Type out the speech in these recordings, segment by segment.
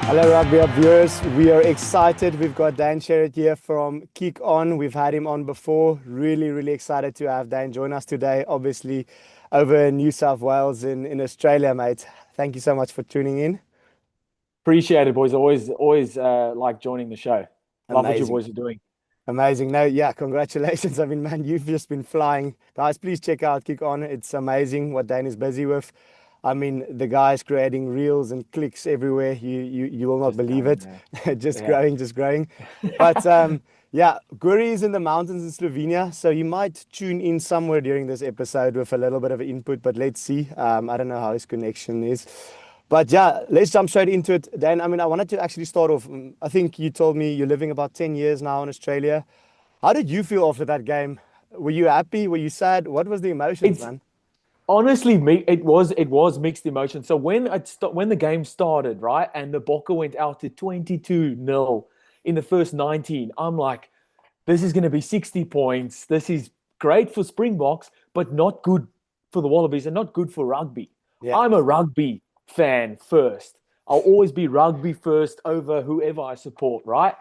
Hello, Rugby Up viewers. We are excited. We've got Dane Sherritt here from Kick On. We've had him on before. Really, really excited to have Dane join us today. Obviously, over in New South Wales in Australia, mate. Thank you so much for tuning in. Appreciate it, boys. Always like joining the show. Love what you Amazing. boys are doing. Amazing. No, yeah, congratulations. I mean, man, you've just been flying. Guys, please check out Kick On. It's amazing what Dane is busy with. I mean, the guy's creating reels and clicks everywhere. You will not Just believe going, it. man. Just Yeah. growing, just growing. But yeah, Guri is in the mountains in Slovenia, so he might tune in somewhere during this episode with a little bit of input, but let's see. I don't know how his connection is. But yeah, let's jump straight into it. Dan, I mean, I wanted to actually start off. I think you told me you're living about 10 years now in Australia. How did you feel after that game? Were you happy? Were you sad? What was the emotions, It's man? honestly me. It was mixed emotions. So when the game started, right, and the Bokke went out to 22-0 in the first 19, I'm like, this is going to be 60 points. This is great for Springboks, but not good for the Wallabies and not good for rugby. Yeah, I'm a rugby fan first. I'll always be rugby first over whoever I support, right?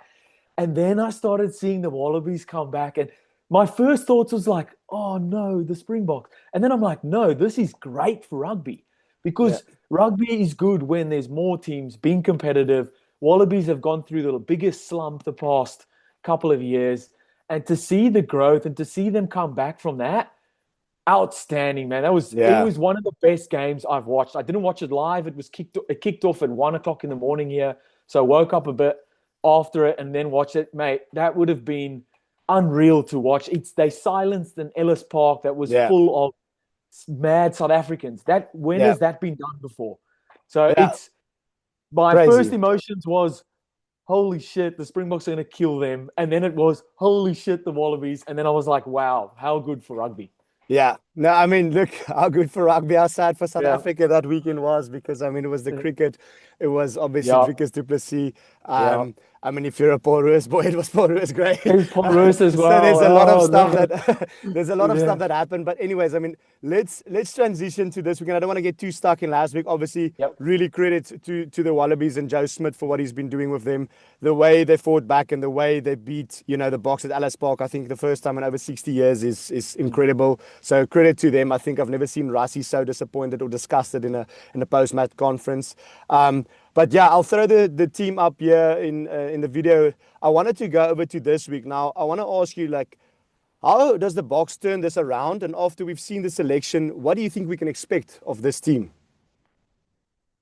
And then I started seeing the Wallabies come back, and my first thoughts was like, oh no, the Springboks. And then I'm like, no, this is great for rugby yeah, because rugby is good when there's more teams being competitive. Wallabies have gone through the biggest slump the past couple of years. And to see the growth and to see them come back from that, outstanding, man. It yeah. was one of the best games I've watched. I didn't watch it live. It kicked off at 1 o'clock in the morning here. So I woke up a bit after it and then watched it. Mate, that would have been unreal to watch. They silenced an Ellis Park that was Yeah, full of mad South Africans. That when yeah, has that been done before? So yeah. it's my first Crazy. emotions was holy shit, the Springboks are gonna kill them. And then it was holy shit, the Wallabies. And then I was like, wow, how good for rugby. Yeah. No, I mean, look how good for rugby, how sad for South Yeah. Africa that weekend was because, I mean, it was the cricket. It was obviously Yeah. Dricus du Plessis. Yeah. I mean, if you're a Paul Roos boy, it was Paul Roos great. There's Paul Roos as So well. there's a lot of Oh stuff no. that there's a lot of stuff Yeah. that happened. But anyways, I mean, let's transition to this weekend. I don't want to get too stuck in last week. Obviously, Yep. really credit to the Wallabies and Joe Smith for what he's been doing with them, the way they fought back and the way they beat, the Boks at Ellis Park. I think the first time in over 60 years is incredible. So credit to them. I think I've never seen Rassie so disappointed or disgusted in a post-match conference. But yeah, I'll throw the team up here in the video. I wanted to go over to this week. Now, I want to ask you, like, how does the Boks turn this around? And after we've seen the selection, what do you think we can expect of this team?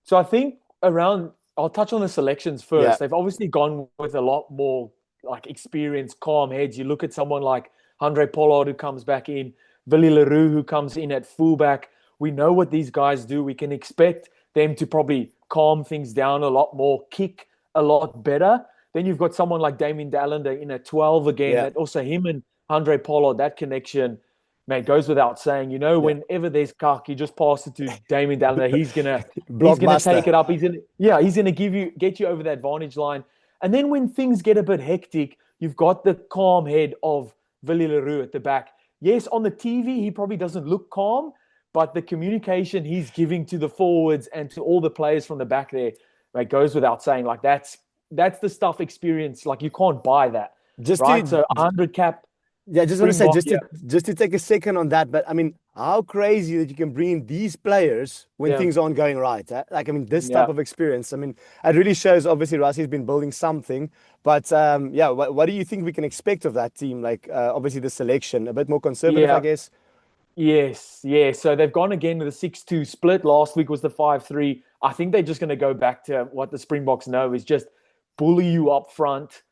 So I think I'll touch on the selections Yeah, first. They've obviously gone with a lot more like experienced, calm heads. You look at someone like Andre Pollard who comes back in, Billy Leroux who comes in at fullback. We know what these guys do. We can expect them to probably calm things down a lot more, kick a lot better. Then you've got someone like Damien Dallander in at 12 again. yeah, That also him and Andre Pollard, that connection, man, goes without saying. yeah. Whenever there's cuck, you just pass it to Damien Dallander. He's gonna take Blockbuster. it up. He's gonna get you over that vantage line. And then when things get a bit hectic, you've got the calm head of Willie Leroux at the back. Yes, on the TV, he probably doesn't look calm, but the communication he's giving to the forwards and to all the players from the back there, like, goes without saying. Like that's the stuff experience. Like you can't buy that, Just right? to So 100 cap Yeah, I just want to say Springbok, yeah, just to take a second on that, but I mean, how crazy that you can bring in these players when yeah, things aren't going right. Eh? Like, I mean, this type yeah. of experience. I mean, it really shows. Obviously, Rassi's been building something, but yeah, what do you think we can expect of that team? Like, obviously, the selection a bit more conservative, I Yeah. guess. Yes, yeah. So they've gone again with a 6-2 split. Last week was the 5-3. I think they're just going to go back to what the Springboks know is just bully you up front,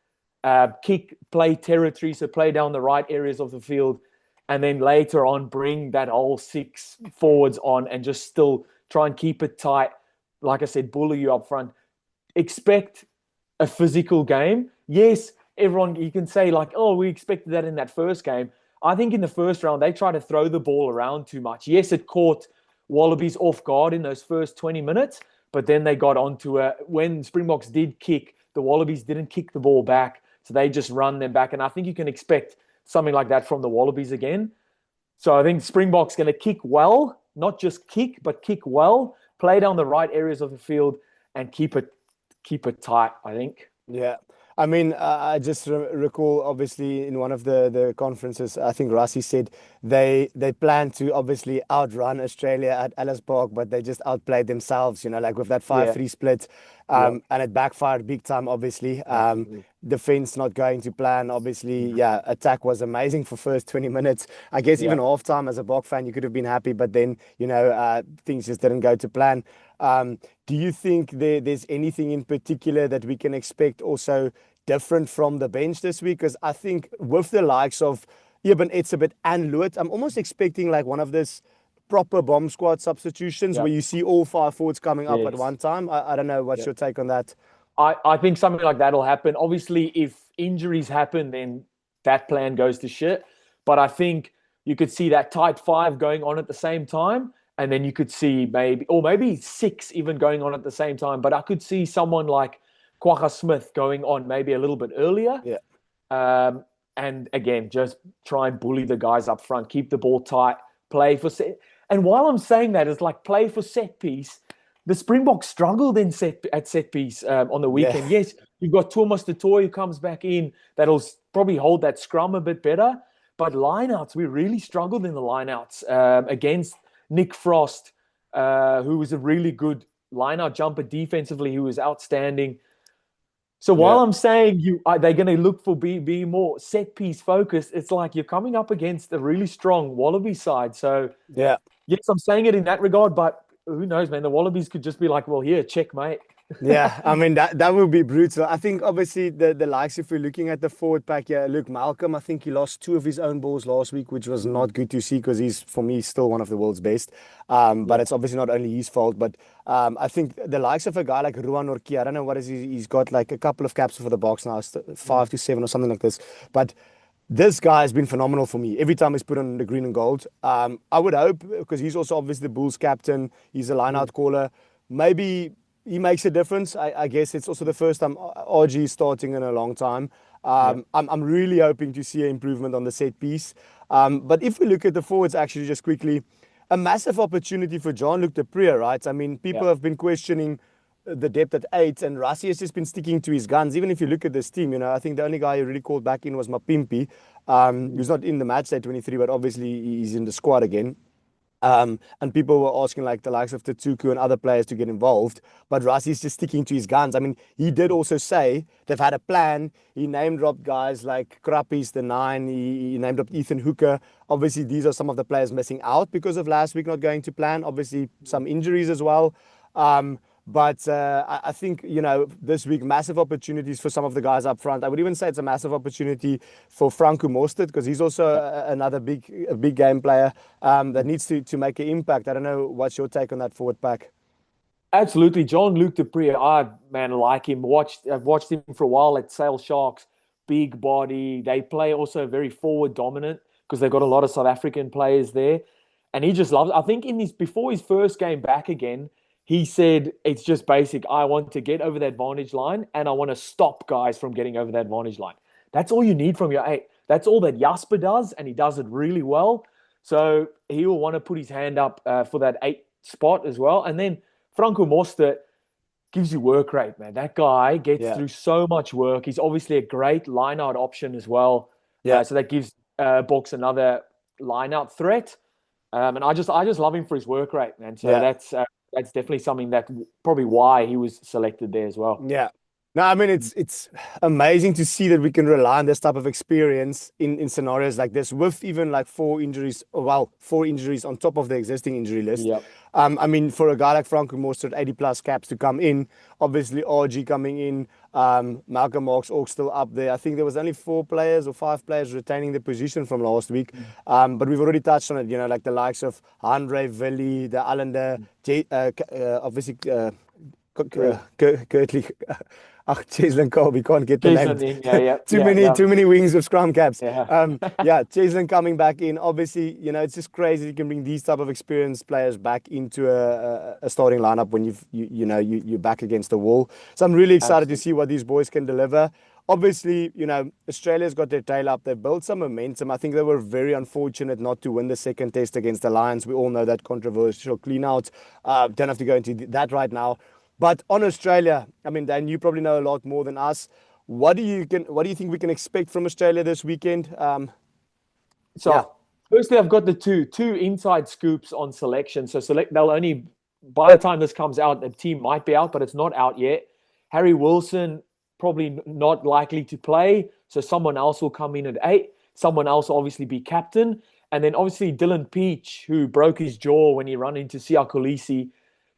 play territory, so play down the right areas of the field, and then later on bring that whole six forwards on and just still try and keep it tight. Like I said, bully you up front. Expect a physical game. Yes, everyone, you can say like, oh, we expected that in that first game. I think in the first round, they tried to throw the ball around too much. Yes, it caught Wallabies off guard in those first 20 minutes, but then they got onto it. When Springboks did kick, the Wallabies didn't kick the ball back, so they just run them back. And I think you can expect something like that from the Wallabies again. So I think Springboks going to kick well, not just kick, but kick well, play down the right areas of the field, and keep it tight, I think. Yeah. I mean, I just recall, obviously, in one of the conferences, I think Rassie said they plan to obviously outrun Australia at Ellis Park, but they just outplayed themselves, like with that Yeah. 5-3 split. Yeah. And it backfired big time, obviously. Absolutely. Defense not going to plan, obviously. Yeah, attack was amazing for first 20 minutes. I guess Yeah. even halftime as a Bok fan, you could have been happy, but then, things just didn't go to plan. Do you think there's anything in particular that we can expect also different from the bench this week? Because I think with the likes of Eben Etzebeth and Luit, I'm almost expecting like one of this proper bomb squad substitutions Yeah. where you see all 5 forwards coming up at Yes. one time. I don't know. What's Yeah. your take on that? I think something like that will happen. Obviously, if injuries happen, then that plan goes to shit. But I think you could see that tight 5 going on at the same time. And then you could see maybe 6 even going on at the same time. But I could see someone like Quagga Smith going on maybe a little bit earlier. Yeah. And again, just try and bully the guys up front, keep the ball tight, play for set. And while I'm saying that, it's like play for set piece. The Springboks struggled at set piece on the weekend. Yeah. Yes, you've got Thomas de Toy who comes back in. That'll probably hold that scrum a bit better. But lineouts, we really struggled in the lineouts against Nick Frost, who was a really good lineout jumper defensively, who was outstanding. So while I'm saying they're going to look for being more set piece focused, it's like you're coming up against a really strong Wallaby side. So yes, I'm saying it in that regard, but who knows, man? The Wallabies could just be like, well, here, checkmate. Yeah, I mean, that would be brutal. I think, obviously, the likes, if we're looking at the forward pack here, look, Malcolm, I think he lost 2 of his own balls last week, which was not good to see because for me, still one of the world's best. But it's obviously not only his fault. But I think the likes of a guy like Ruan Orki, I don't know what is he's got like a couple of caps for the BOKS now, 5 to 7 or something like this. But this guy has been phenomenal for me every time he's put on the green and gold. I would hope, because he's also obviously the Bulls captain, he's a line-out caller, maybe he makes a difference. I guess it's also the first time RG is starting in a long time. I'm really hoping to see an improvement on the set piece. But if we look at the forwards, actually, just quickly, a massive opportunity for Jean-Luc du Preez, right? I mean, people have been questioning the depth at 8, and Rassie has just been sticking to his guns. Even if you look at this team, I think the only guy who really called back in was Mapimpi. Who's not in the match day 23, but obviously he's in the squad again. And people were asking like the likes of Tatuku and other players to get involved, but Rassie's just sticking to his guns. I mean, he did also say they've had a plan. He name-dropped guys like Krappies, the 9. He named-dropped Ethan Hooker. Obviously, these are some of the players missing out because of last week not going to plan. Obviously, some injuries as well. But I think, this week, massive opportunities for some of the guys up front. I would even say it's a massive opportunity for Franco Mostert, because he's also another big game player that needs to make an impact. I don't know, what's your take on that forward pack? Absolutely. Jean-Luc du Preez, I like him. I've watched him for a while at Sale Sharks. Big body. They play also very forward dominant because they've got a lot of South African players there. And he just loves, I think before his first game back again, he said, it's just basic. I want to get over that vantage line and I want to stop guys from getting over that vantage line. That's all you need from your 8. That's all that Jasper does, and he does it really well. So he will want to put his hand up for that 8 spot as well. And then Franco Mostert gives you work rate, man. That guy gets through so much work. He's obviously a great line-out option as well. So that gives BOKS another line-out threat. And I just love him for his work rate, man. So that's definitely something that probably why he was selected there as well. Yeah. No, I mean, it's amazing to see that we can rely on this type of experience in scenarios like this with even like 4 injuries on top of the existing injury list. Yep. I mean, for a guy like Franco Mostert, 80+ caps to come in, obviously RG coming in, Malcolm Marx all still up there. I think there was only 4 players or 5 players retaining the position from last week. But we've already touched on it, like the likes of Andre, Willie, the Allender, obviously Kurtley. Cheslin Colby, can't get the name. Too many wings of scrum caps. Cheslin coming back in. Obviously, it's just crazy you can bring these type of experienced players back into a starting lineup when you're back against the wall. So I'm really excited to see what these boys can deliver. Obviously, Australia's got their tail up. They've built some momentum. I think they were very unfortunate not to win the second test against the Lions. We all know that controversial clean out. Don't have to go into that right now. But on Australia, I mean, Dan, you probably know a lot more than us. What do you think we can expect from Australia this weekend? Yeah, So firstly, I've got the two inside scoops on selection. So they'll only by the time this comes out, the team might be out, but it's not out yet. Harry Wilson probably not likely to play, so someone else will come in at 8. Someone else will obviously be captain, and then obviously Dylan Peach, who broke his jaw when he ran into Sia Kolisi.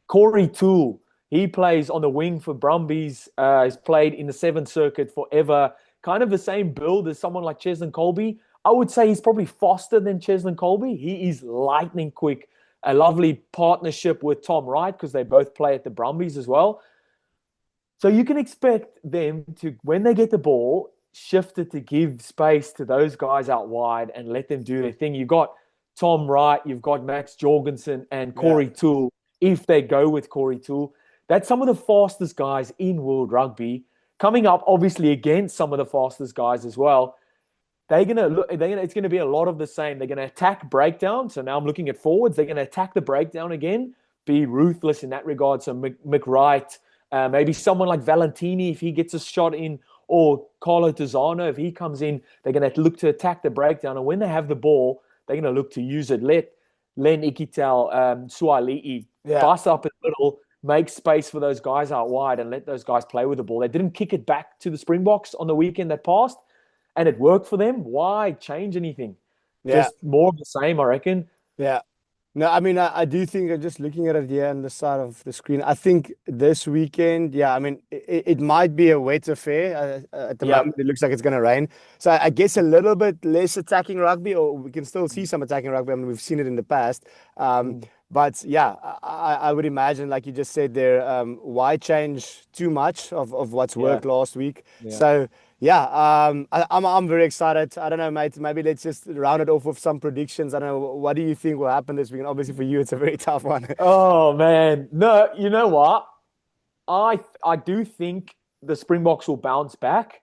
Corey Toole, he plays on the wing for Brumbies. He's played in the Seventh Circuit forever. Kind of the same build as someone like Cheslin Colby. I would say he's probably faster than Cheslin Colby. He is lightning quick. A lovely partnership with Tom Wright because they both play at the Brumbies as well. So you can expect them to, when they get the ball, shift it to give space to those guys out wide and let them do their thing. You've got Tom Wright, you've got Max Jorgensen and Corey Toole. If they go with Corey Toole, that's some of the fastest guys in World Rugby. Coming up, obviously, against some of the fastest guys as well. It's gonna be a lot of the same. They're gonna attack breakdown. So now I'm looking at forwards. They're gonna attack the breakdown again, be ruthless in that regard. So McWright, maybe someone like Valentini if he gets a shot in, or Carlo Tizzano if he comes in. They're gonna look to attack the breakdown, and when they have the ball, they're gonna look to use it. Let Len Ikitel, Suali'i bust up in the middle, make space for those guys out wide, and let those guys play with the ball. They didn't kick it back to the Springboks on the weekend that passed, and it worked for them. Why change anything? Just more of the same, I reckon. Yeah. No, I mean, I do think, just looking at it here on the side of the screen, I think this weekend, I mean, it might be a wet affair. At the moment, it looks like it's going to rain. So I guess a little bit less attacking rugby, or we can still see some attacking rugby. I mean, we've seen it in the past. But yeah, I would imagine, like you just said there, why change too much of what's worked last week? So I'm very excited. I don't know, mate. Maybe let's just round it off with some predictions. I don't know. What do you think will happen this weekend? Obviously, for you, it's a very tough one. Oh man, no. You know what? I do think the Springboks will bounce back.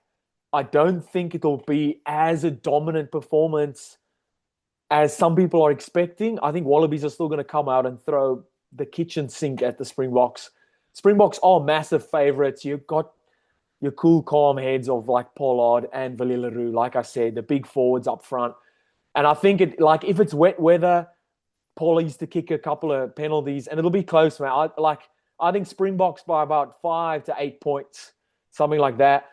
I don't think it'll be as a dominant performance as some people are expecting. I think Wallabies are still going to come out and throw the kitchen sink at the Springboks. Springboks are massive favourites. You've got your cool, calm heads of like Pollard and Valileru, like I said, the big forwards up front. And I think if it's wet weather, Paulie's to kick a couple of penalties, and it'll be close, man. I think Springboks by about 5 to 8 points, something like that.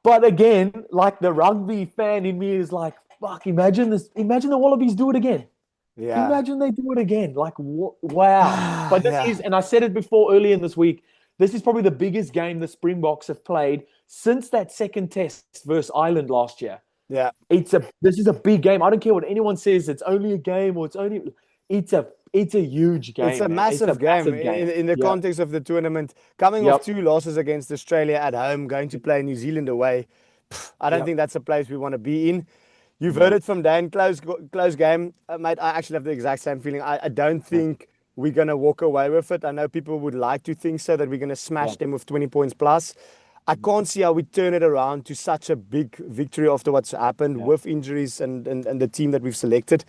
But again, like the rugby fan in me is like, fuck, imagine this. Imagine the Wallabies do it again. Yeah. Imagine they do it again. Like, wow. But this is, and I said it before earlier in this week, this is probably the biggest game the Springboks have played since that second test versus Ireland last year. Yeah. This is a big game. I don't care what anyone says. It's only a game, or it's a huge game. It's a massive game in the context of the tournament. Coming off 2 losses against Australia at home, going to play New Zealand away. I don't think that's a place we want to be in. You've heard it from Dane. Close game. Mate, I actually have the exact same feeling. I don't think we're going to walk away with it. I know people would like to think so, that we're going to smash them with 20 points plus. I can't see how we turn it around to such a big victory after what's happened with injuries and the team that we've selected.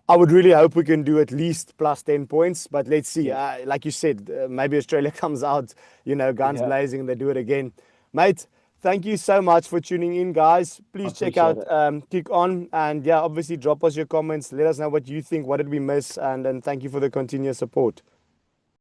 I would really hope we can do at least plus 10 points, but let's see. Like you said, maybe Australia comes out, guns blazing, and they do it again. Mate, thank you so much for tuning in, guys. Please check out Kick On, and obviously drop us your comments. Let us know what you think. What did we miss? And thank you for the continuous support.